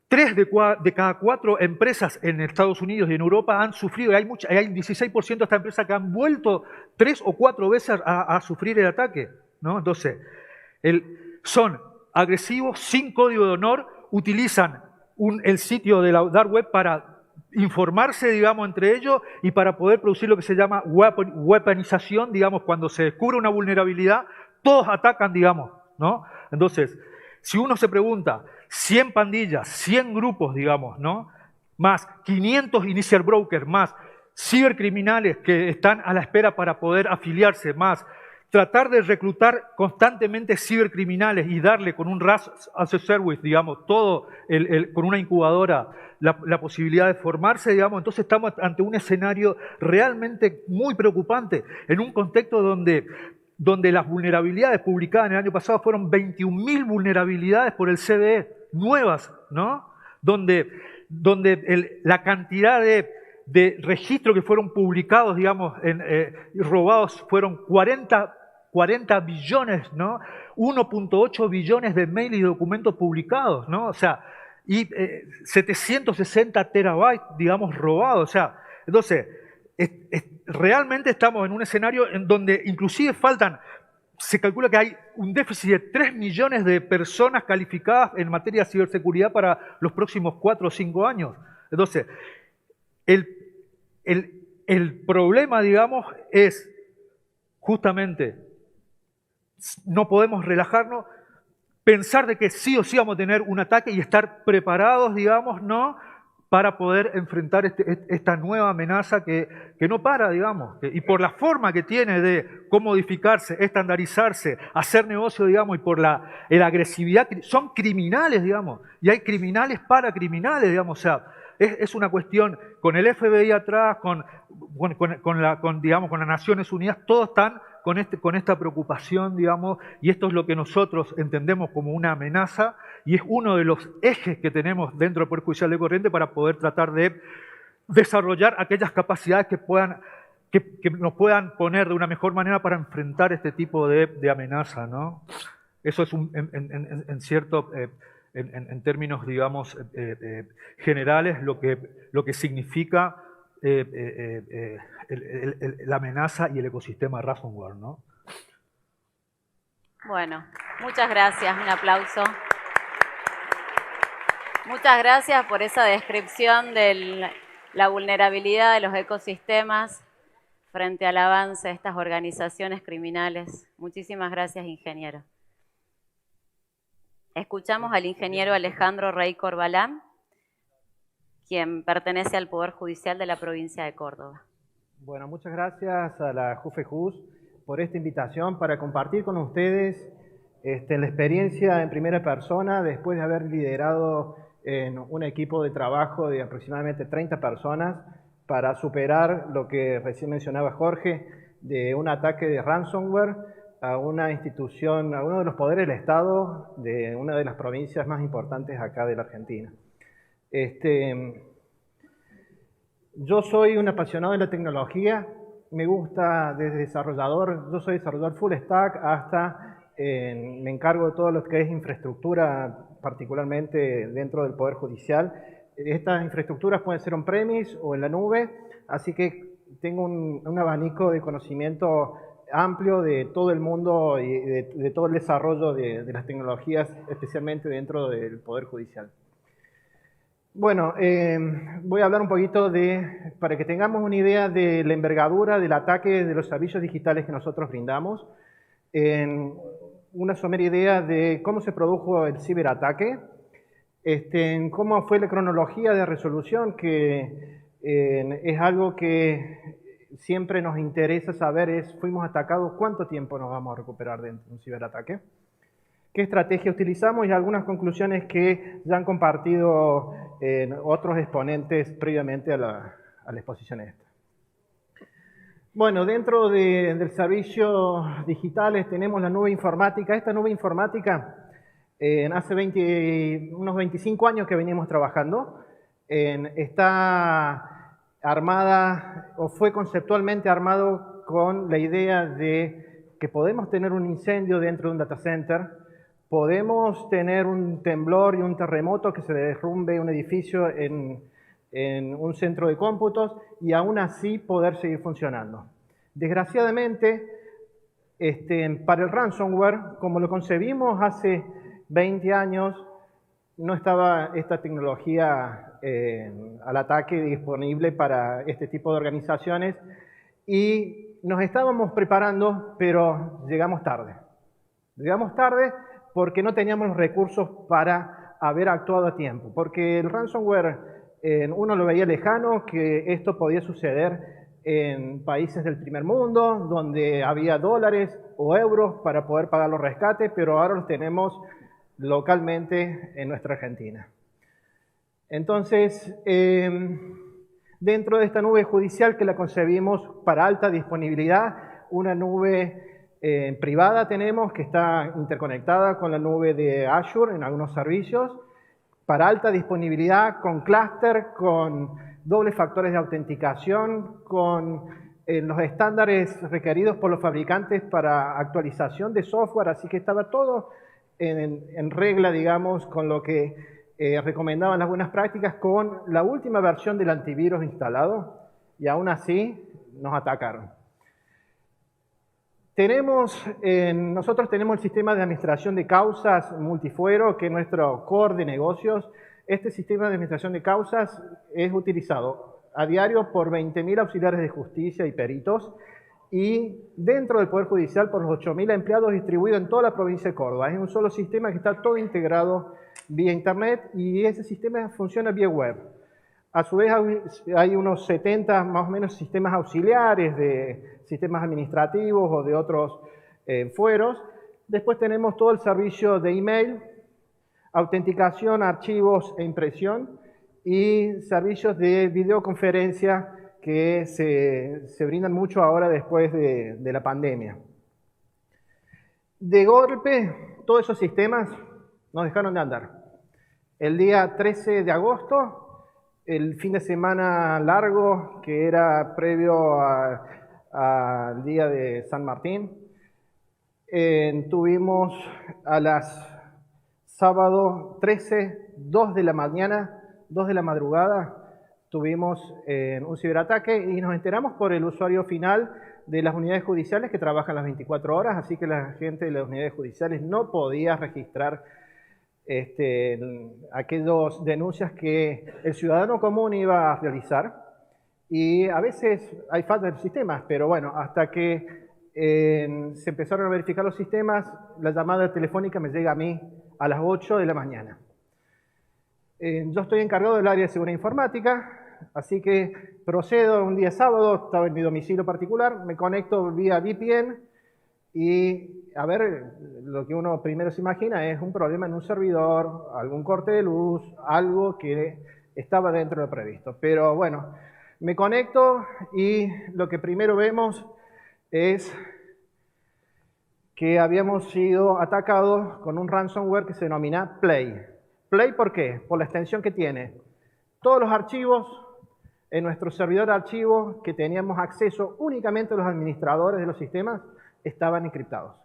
3 de cada 4 empresas en Estados Unidos y en Europa han sufrido, hay 16% de estas empresas que han vuelto 3 o 4 veces a sufrir el ataque, ¿no? Entonces, son agresivos, sin código de honor, utilizan el sitio de la dark web para informarse, digamos, entre ellos y para poder producir lo que se llama weaponización, digamos, cuando se descubre una vulnerabilidad, todos atacan, digamos, ¿no? Entonces, si uno se pregunta, 100 pandillas, 100 grupos, digamos, ¿no? Más 500 initial brokers, más cibercriminales que están a la espera para poder afiliarse, más tratar de reclutar constantemente cibercriminales y darle con un RAS as a service, digamos, todo con una incubadora, la posibilidad de formarse, digamos. Entonces estamos ante un escenario realmente muy preocupante, en un contexto donde las vulnerabilidades publicadas en el año pasado fueron 21.000 vulnerabilidades por el CVE, nuevas, ¿no? Donde la cantidad de registros que fueron publicados, digamos, robados fueron 40 billones, ¿no? 1.8 billones de mail y documentos publicados, ¿no? O sea, y 760 terabytes, digamos, robados. O sea, Entonces, realmente estamos en un escenario en donde inclusive se calcula que hay un déficit de 3 millones de personas calificadas en materia de ciberseguridad para los próximos 4 o 5 años. Entonces, el problema, digamos, es justamente, no podemos relajarnos, pensar de que sí o sí vamos a tener un ataque y estar preparados, digamos, ¿no?, para poder enfrentar esta nueva amenaza que no para, digamos. Y por la forma que tiene de comodificarse, estandarizarse, hacer negocio, digamos, y por la agresividad, son criminales, digamos. Y hay criminales para criminales, digamos. O sea, es una cuestión, con el FBI atrás, con las Naciones Unidas, todos están con esta preocupación, digamos, y esto es lo que nosotros entendemos como una amenaza, y es uno de los ejes que tenemos dentro del Poder Judicial de Corrientes para poder tratar de desarrollar aquellas capacidades que nos puedan poner de una mejor manera para enfrentar este tipo de amenaza, ¿no? Eso es en términos, digamos, generales, lo que significa la amenaza y el ecosistema ransomware, ¿no? Bueno, muchas gracias, un aplauso. Muchas gracias por esa descripción de la vulnerabilidad de los ecosistemas frente al avance de estas organizaciones criminales. Muchísimas gracias, ingeniero. Escuchamos al ingeniero Alejandro Rey Corbalán, quien pertenece al Poder Judicial de la provincia de Córdoba. Bueno, muchas gracias a la JUFEJUS por esta invitación para compartir con ustedes la experiencia en primera persona después de haber liderado en un equipo de trabajo de aproximadamente 30 personas para superar lo que recién mencionaba Jorge, de un ataque de ransomware a una institución, a uno de los poderes del Estado de una de las provincias más importantes acá de la Argentina. Yo soy un apasionado de la tecnología, me gusta desde desarrollador, yo soy desarrollador full stack hasta me encargo de todo lo que es infraestructura, particularmente dentro del Poder Judicial. Estas infraestructuras pueden ser on-premise o en la nube, así que tengo un abanico de conocimiento amplio de todo el mundo y de todo el desarrollo de las tecnologías, especialmente dentro del Poder Judicial. Bueno, voy a hablar un poquito para que tengamos una idea de la envergadura del ataque de los servicios digitales que nosotros brindamos, una somera idea de cómo se produjo el ciberataque, cómo fue la cronología de resolución, que es algo que siempre nos interesa saber, fuimos atacados, ¿cuánto tiempo nos vamos a recuperar de un ciberataque? ¿Qué estrategia utilizamos? Y algunas conclusiones que ya han compartido otros exponentes previamente a la exposición esta. Bueno, dentro del servicio digitales tenemos la nube informática. Esta nube informática hace unos 25 años que venimos trabajando. Está armada o fue conceptualmente armado con la idea de que podemos tener un incendio dentro de un data center, podemos tener un temblor y un terremoto que se derrumbe un edificio en un centro de cómputos y aún así poder seguir funcionando. Desgraciadamente, para el ransomware, como lo concebimos hace 20 años, no estaba esta tecnología al ataque disponible para este tipo de organizaciones y nos estábamos preparando, pero llegamos tarde. Llegamos tarde porque no teníamos los recursos para haber actuado a tiempo, porque el ransomware uno lo veía lejano, que esto podía suceder en países del primer mundo, donde había dólares o euros para poder pagar los rescates, pero ahora los tenemos localmente en nuestra Argentina. Entonces, dentro de esta nube judicial que la concebimos para alta disponibilidad, una nube privada tenemos que está interconectada con la nube de Azure en algunos servicios, para alta disponibilidad, con clúster, con dobles factores de autenticación, con los estándares requeridos por los fabricantes para actualización de software, así que estaba todo en regla, digamos, con lo que recomendaban las buenas prácticas, con la última versión del antivirus instalado. y aún así nos atacaron. Nosotros tenemos el sistema de administración de causas multifuero, que es nuestro core de negocios. Este sistema de administración de causas es utilizado a diario por 20.000 auxiliares de justicia y peritos, y dentro del Poder Judicial por los 8.000 empleados distribuidos en toda la provincia de Córdoba. Es un solo sistema que está todo integrado vía Internet, y ese sistema funciona vía web. A su vez hay unos 70 más o menos sistemas auxiliares de sistemas administrativos o de otros fueros. Después tenemos todo el servicio de email, autenticación, archivos e impresión, y servicios de videoconferencia que se brindan mucho ahora después de la pandemia. De golpe, todos esos sistemas nos dejaron de andar. El día 13 de agosto, el fin de semana largo que era previo al día de San Martín, tuvimos a las sábado 13, 2 de la mañana, 2 de la madrugada, tuvimos un ciberataque y nos enteramos por el usuario final de las unidades judiciales que trabajan las 24 horas, así que la gente de las unidades judiciales no podía registrar aquellas denuncias que el ciudadano común iba a realizar. Y a veces hay falta de sistemas, pero bueno, hasta que se empezaron a verificar los sistemas, la llamada telefónica me llega a mí a las 8 de la mañana. Yo estoy encargado del área de seguridad informática, así que procedo un día sábado, estaba en mi domicilio particular, me conecto vía VPN y a ver, lo que uno primero se imagina es un problema en un servidor, algún corte de luz, algo que estaba dentro de lo previsto. Pero bueno, me conecto y lo que primero vemos es que habíamos sido atacados con un ransomware que se denomina Play. Play, ¿por qué? Por la extensión que tiene. Todos los archivos en nuestro servidor de archivos que teníamos acceso únicamente los administradores de los sistemas estaban encriptados.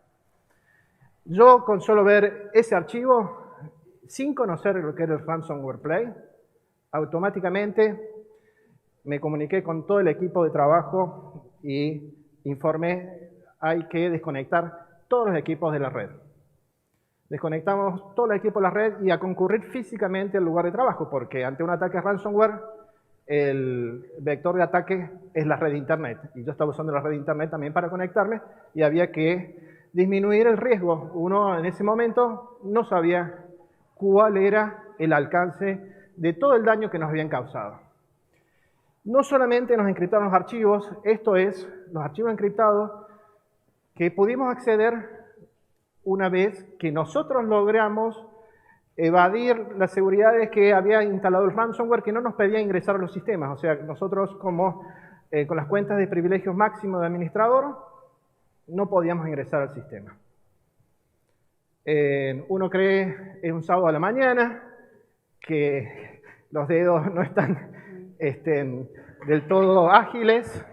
Yo, con solo ver ese archivo, sin conocer lo que era el ransomware Play, automáticamente me comuniqué con todo el equipo de trabajo y informé, hay que desconectar todos los equipos de la red. Desconectamos todos los equipos de la red y a concurrir físicamente al lugar de trabajo, porque ante un ataque ransomware, el vector de ataque es la red de Internet. Y yo estaba usando la red de Internet también para conectarme y había que disminuir el riesgo. Uno en ese momento no sabía cuál era el alcance de todo el daño que nos habían causado. No solamente nos encriptaron los archivos, esto es, los archivos encriptados que pudimos acceder una vez que nosotros logramos evadir las seguridades que había instalado el ransomware, que no nos pedía ingresar a los sistemas. O sea, nosotros como con las cuentas de privilegios máximos de administrador no podíamos ingresar al sistema. Uno cree en un sábado a la mañana que los dedos no están del todo ágiles,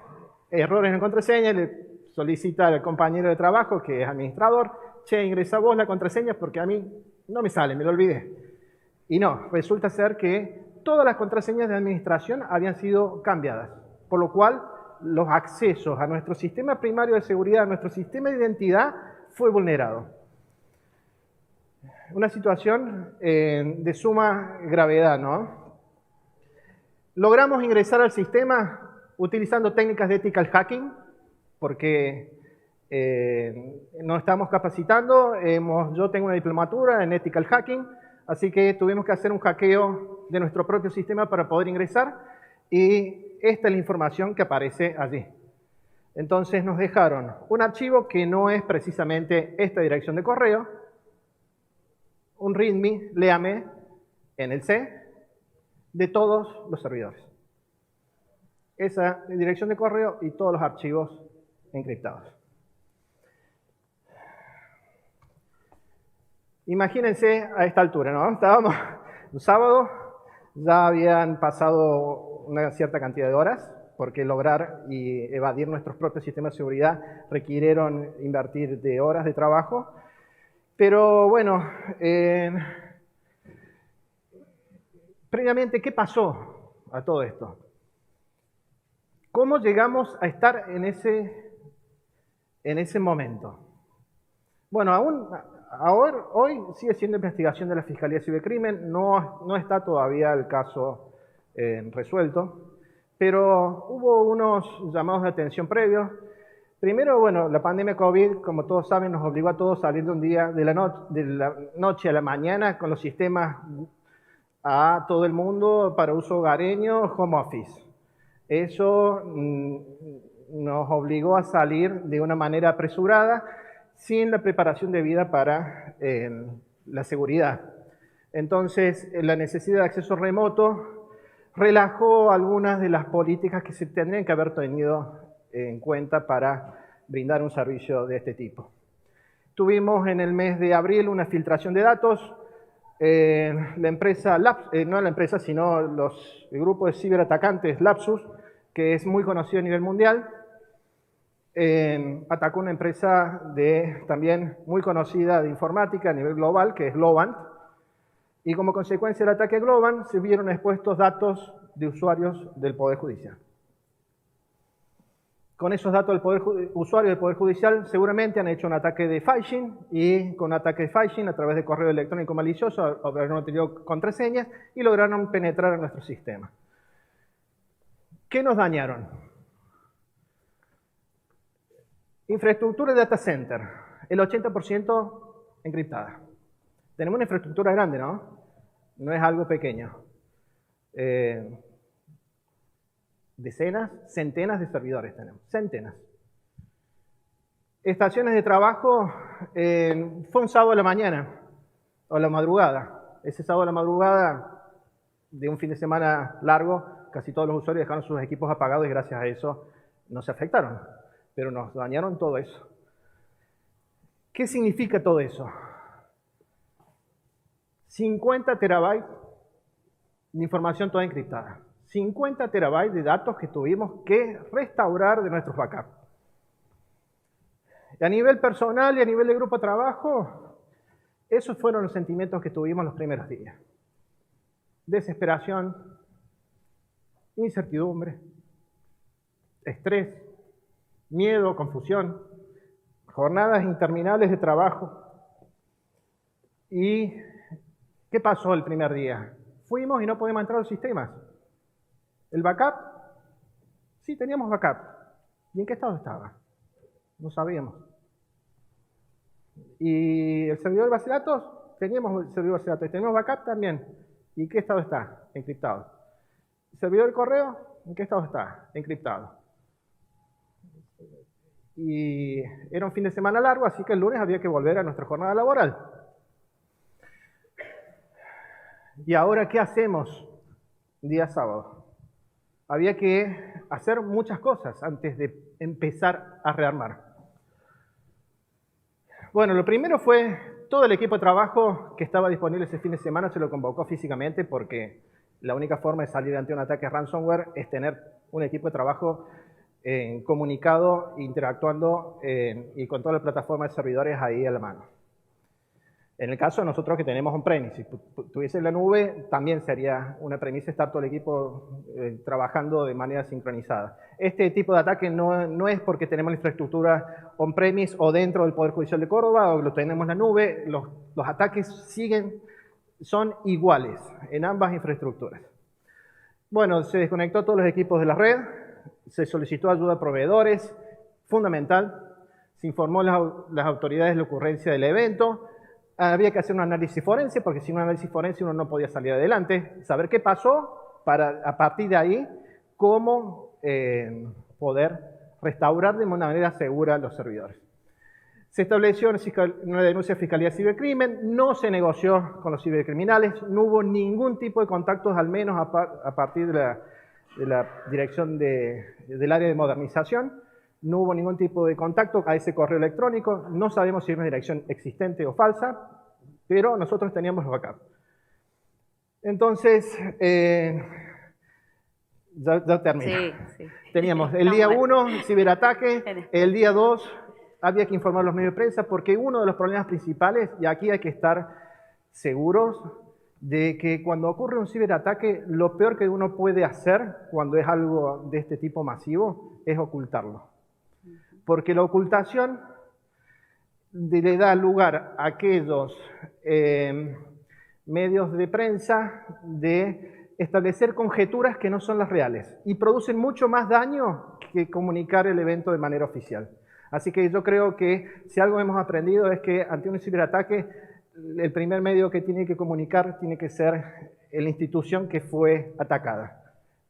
errores en contraseña, le solicita al compañero de trabajo que es administrador, che, ingresa vos la contraseña porque a mí no me sale, me lo olvidé. Y no, resulta ser que todas las contraseñas de administración habían sido cambiadas, por lo cual los accesos a nuestro sistema primario de seguridad, a nuestro sistema de identidad, fue vulnerado. Una situación de suma gravedad, ¿no? Logramos ingresar al sistema utilizando técnicas de ethical hacking, porque nos estamos capacitando. Yo tengo una diplomatura en ethical hacking, así que tuvimos que hacer un hackeo de nuestro propio sistema para poder ingresar, y esta es la información que aparece allí. Entonces nos dejaron un archivo que no es precisamente esta dirección de correo, un readme, léame, en el C, de todos los servidores. Esa dirección de correo y todos los archivos encriptados. Imagínense a esta altura, ¿no? Estábamos un sábado, ya habían pasado una cierta cantidad de horas, porque lograr y evadir nuestros propios sistemas de seguridad requirieron invertir de horas de trabajo. Pero bueno, previamente, ¿qué pasó a todo esto? ¿Cómo llegamos a estar en ese momento? Bueno, hoy sigue siendo investigación de la Fiscalía de Cibercrimen, no está todavía el caso resuelto, pero hubo unos llamados de atención previos. Primero, bueno, la pandemia COVID, como todos saben, nos obligó a todos a salir de un día, de la noche a la mañana, con los sistemas a todo el mundo para uso hogareño, home office. Eso nos obligó a salir de una manera apresurada, sin la preparación debida para la seguridad. Entonces, la necesidad de acceso remoto relajó algunas de las políticas que se tendrían que haber tenido en cuenta para brindar un servicio de este tipo. Tuvimos en el mes de abril una filtración de datos. La empresa, no la empresa, sino el grupo de ciberatacantes Lapsus, que es muy conocido a nivel mundial, atacó una empresa también muy conocida de informática a nivel global, que es Globant, y como consecuencia del ataque a Globant se vieron expuestos datos de usuarios del Poder Judicial. Con esos datos del usuario del Poder Judicial seguramente han hecho un ataque de phishing, y con un ataque de phishing a través de correo electrónico malicioso habrán obtenido contraseñas y lograron penetrar en nuestro sistema. ¿Qué nos dañaron? Infraestructura de data center, el 80% encriptada. Tenemos una infraestructura grande, ¿no? No es algo pequeño. Decenas, centenas de servidores tenemos, centenas. Estaciones de trabajo, fue un sábado a la mañana, o a la madrugada. Ese sábado a la madrugada, de un fin de semana largo, casi todos los usuarios dejaron sus equipos apagados y gracias a eso no se afectaron, pero nos dañaron todo eso. ¿Qué significa todo eso? 50 terabytes de información toda encriptada. 50 terabytes de datos que tuvimos que restaurar de nuestros backups. Y a nivel personal y a nivel de grupo de trabajo, esos fueron los sentimientos que tuvimos los primeros días. Desesperación, incertidumbre, estrés, miedo, confusión, jornadas interminables de trabajo. ¿Y qué pasó el primer día? Fuimos y no podíamos entrar a los sistemas. ¿El backup? Sí, teníamos backup. ¿Y en qué estado estaba? No sabíamos. ¿Y el servidor de base de datos? Teníamos el servidor de base de datos. ¿Y teníamos backup también? ¿Y en qué estado está? Encriptado. ¿El servidor de correo? ¿En qué estado está? Encriptado. Y era un fin de semana largo, así que el lunes había que volver a nuestra jornada laboral. ¿Y ahora qué hacemos día sábado? Había que hacer muchas cosas antes de empezar a rearmar. Bueno, lo primero fue todo el equipo de trabajo que estaba disponible ese fin de semana se lo convocó físicamente porque la única forma de salir ante un ataque ransomware es tener un equipo de trabajo comunicado, interactuando y con toda la plataforma de servidores ahí a la mano. En el caso de nosotros que tenemos on-premise, si tuviese en la nube, también sería una premisa estar todo el equipo trabajando de manera sincronizada. Este tipo de ataque no es porque tenemos la infraestructura on-premise o dentro del Poder Judicial de Córdoba o lo tenemos en la nube, los ataques son iguales en ambas infraestructuras. Bueno, se desconectó todos los equipos de la red, se solicitó ayuda a proveedores, fundamental, se informó a las autoridades de la ocurrencia del evento. Había que hacer un análisis forense, porque sin un análisis forense uno no podía salir adelante. Saber qué pasó para, a partir de ahí, cómo poder restaurar de una manera segura los servidores. Se estableció una denuncia de Fiscalía de Cibercrimen, no se negoció con los cibercriminales, no hubo ningún tipo de contactos, al menos a partir de la dirección del área de modernización. No hubo ningún tipo de contacto a ese correo electrónico. No sabemos si es una dirección existente o falsa, pero nosotros teníamos los backup. Entonces, ya termino. Sí. Teníamos el día 1, ciberataque. El día 2, había que informar a los medios de prensa, porque uno de los problemas principales, y aquí hay que estar seguros, de que cuando ocurre un ciberataque, lo peor que uno puede hacer cuando es algo de este tipo masivo es ocultarlo. Porque la ocultación le da lugar a aquellos medios de prensa de establecer conjeturas que no son las reales y producen mucho más daño que comunicar el evento de manera oficial. Así que yo creo que si algo hemos aprendido es que ante un ciberataque el primer medio que tiene que comunicar tiene que ser la institución que fue atacada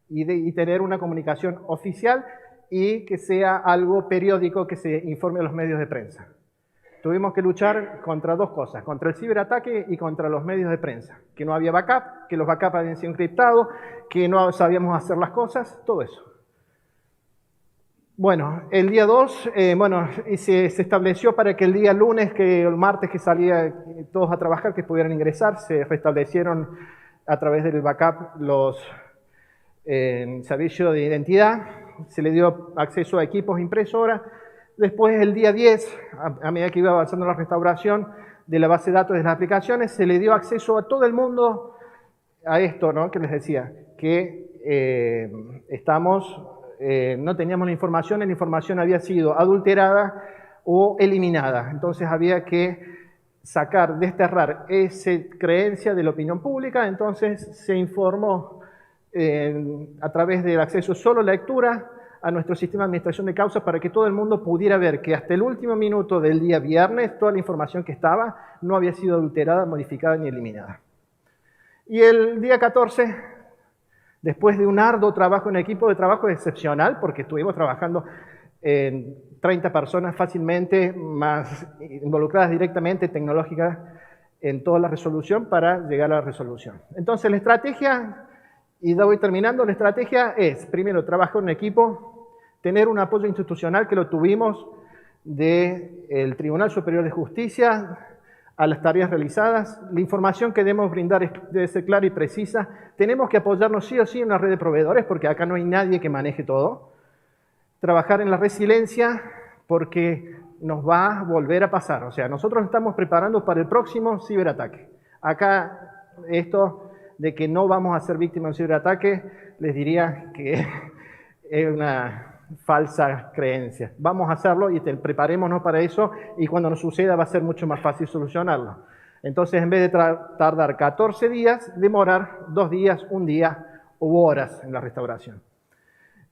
y tener una comunicación oficial y que sea algo periódico que se informe a los medios de prensa. Tuvimos que luchar contra dos cosas, contra el ciberataque y contra los medios de prensa. Que no había backup, que los backups habían sido encriptados, que no sabíamos hacer las cosas, todo eso. Bueno, el día 2, se estableció para que el día lunes, que el martes que salía todos a trabajar, que pudieran ingresar, se restablecieron a través del backup los servicios de identidad, se le dio acceso a equipos, impresoras. Después, el día 10, a medida que iba avanzando la restauración de la base de datos de las aplicaciones, se le dio acceso a todo el mundo a esto, ¿no? Que les decía, que no teníamos la información había sido adulterada o eliminada. Entonces había que desterrar esa creencia de la opinión pública. Entonces se informó a través del acceso solo a lectura a nuestro sistema de administración de causas para que todo el mundo pudiera ver que hasta el último minuto del día viernes toda la información que estaba no había sido adulterada, modificada ni eliminada. Y el día 14, después de un arduo trabajo, un equipo de trabajo excepcional, porque estuvimos trabajando en 30 personas fácilmente, más involucradas directamente, tecnológicas, en toda la resolución para llegar a la resolución. Entonces la estrategia, y ya voy terminando, la estrategia es, primero, trabajar en equipo, tener un apoyo institucional que lo tuvimos del Tribunal Superior de Justicia a las tareas realizadas. La información que debemos brindar debe ser clara y precisa. Tenemos que apoyarnos sí o sí en una red de proveedores porque acá no hay nadie que maneje todo. Trabajar en la resiliencia porque nos va a volver a pasar. O sea, nosotros estamos preparando para el próximo ciberataque. Acá esto de que no vamos a ser víctimas de un ciberataque, les diría que es una falsa creencia. Vamos a hacerlo y preparémonos para eso y cuando nos suceda va a ser mucho más fácil solucionarlo. Entonces, en vez de tardar 14 días, demorar 2 días, 1 día u horas en la restauración.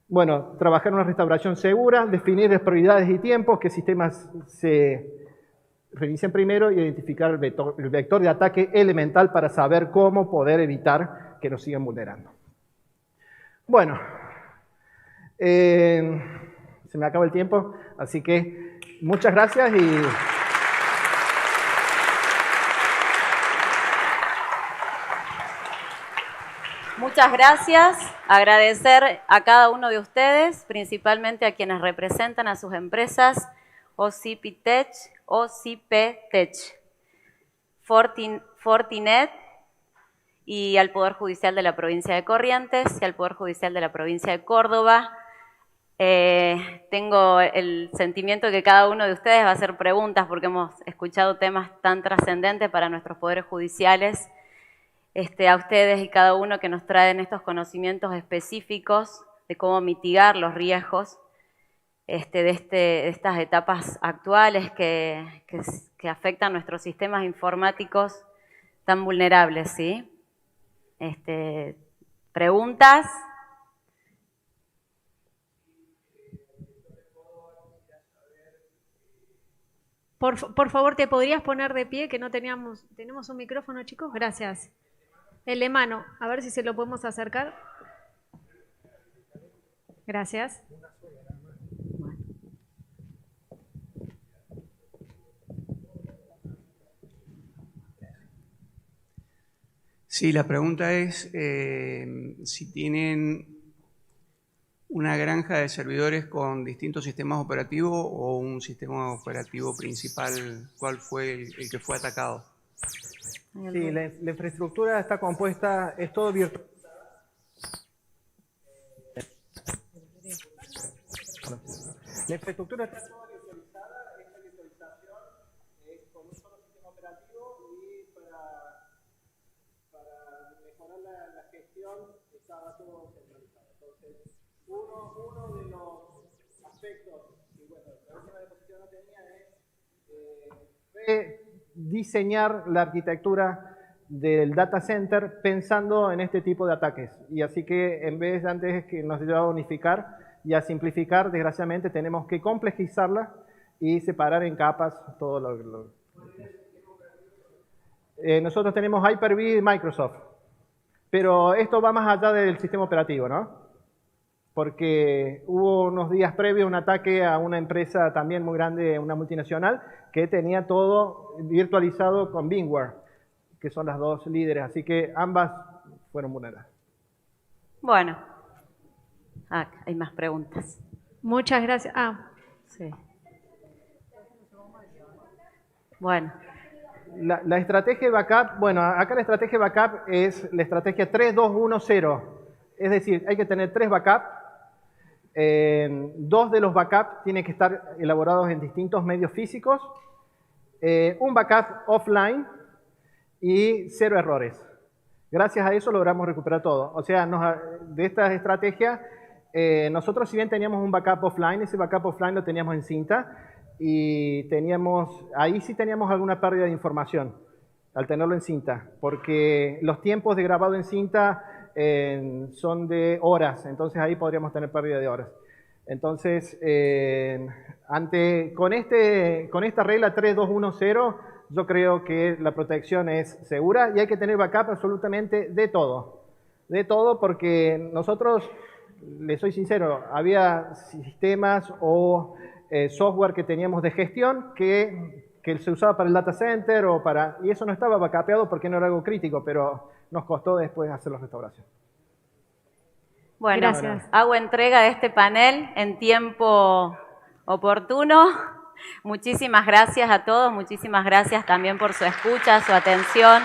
Bueno, trabajar en una restauración segura, definir las prioridades y tiempos, qué sistemas se reinician primero y identificar el vector de ataque elemental para saber cómo poder evitar que nos sigan vulnerando. Bueno, se me acaba el tiempo, así que muchas gracias y... Muchas gracias. Agradecer a cada uno de ustedes, principalmente a quienes representan a sus empresas, OCPTech, Fortinet y al Poder Judicial de la Provincia de Corrientes y al Poder Judicial de la Provincia de Córdoba. Tengo el sentimiento de que cada uno de ustedes va a hacer preguntas porque hemos escuchado temas tan trascendentes para nuestros poderes judiciales. A ustedes y cada uno que nos traen estos conocimientos específicos de cómo mitigar los riesgos de estas etapas actuales que afectan nuestros sistemas informáticos tan vulnerables, ¿sí? ¿Preguntas? Por favor, ¿te podrías poner de pie? Que no tenemos un micrófono, chicos. Gracias. El de mano, a ver si se lo podemos acercar. Gracias. Sí, la pregunta es si tienen una granja de servidores con distintos sistemas operativos o un sistema operativo principal, ¿cuál fue el que fue atacado? Sí, la infraestructura está compuesta, es todo virtual. La infraestructura está toda virtualizada, esta virtualización es con un solo sistema operativo y para gestión estaba todo centralizado. Entonces, uno de los aspectos que la última disposición no tenía es rediseñar la arquitectura del data center pensando en este tipo de ataques. Y así que en vez de antes que nos llevaba a unificar y a simplificar, desgraciadamente tenemos que complejizarla y separar en capas todo lo nosotros tenemos Hyper-V de Microsoft, pero esto va más allá del sistema operativo, ¿no? Porque hubo unos días previos un ataque a una empresa también muy grande, una multinacional, que tenía todo virtualizado con VMware, que son las dos líderes, así que ambas fueron vulneradas. Bueno, hay más preguntas. Muchas gracias. Sí. Bueno. La estrategia de backup, bueno, acá la estrategia de backup es la estrategia 3-2-1-0. Es decir, hay que tener 3 backups. 2 de los backups tienen que estar elaborados en distintos medios físicos. Un backup offline y 0 errores. Gracias a eso logramos recuperar todo. O sea, de esta estrategia, nosotros si bien teníamos un backup offline, ese backup offline lo teníamos en cinta. Y ahí sí teníamos alguna pérdida de información al tenerlo en cinta, porque los tiempos de grabado en cinta son de horas, entonces ahí podríamos tener pérdida de horas. Entonces, con esta regla 3-2-1-0, yo creo que la protección es segura y hay que tener backup absolutamente de todo. De todo, porque nosotros, les soy sincero, había sistemas o software que teníamos de gestión que se usaba para el data center y eso no estaba backupeado porque no era algo crítico, pero nos costó después hacer la restauración. Bueno, gracias. Hago entrega de este panel en tiempo oportuno. Muchísimas gracias a todos, muchísimas gracias también por su escucha, su atención.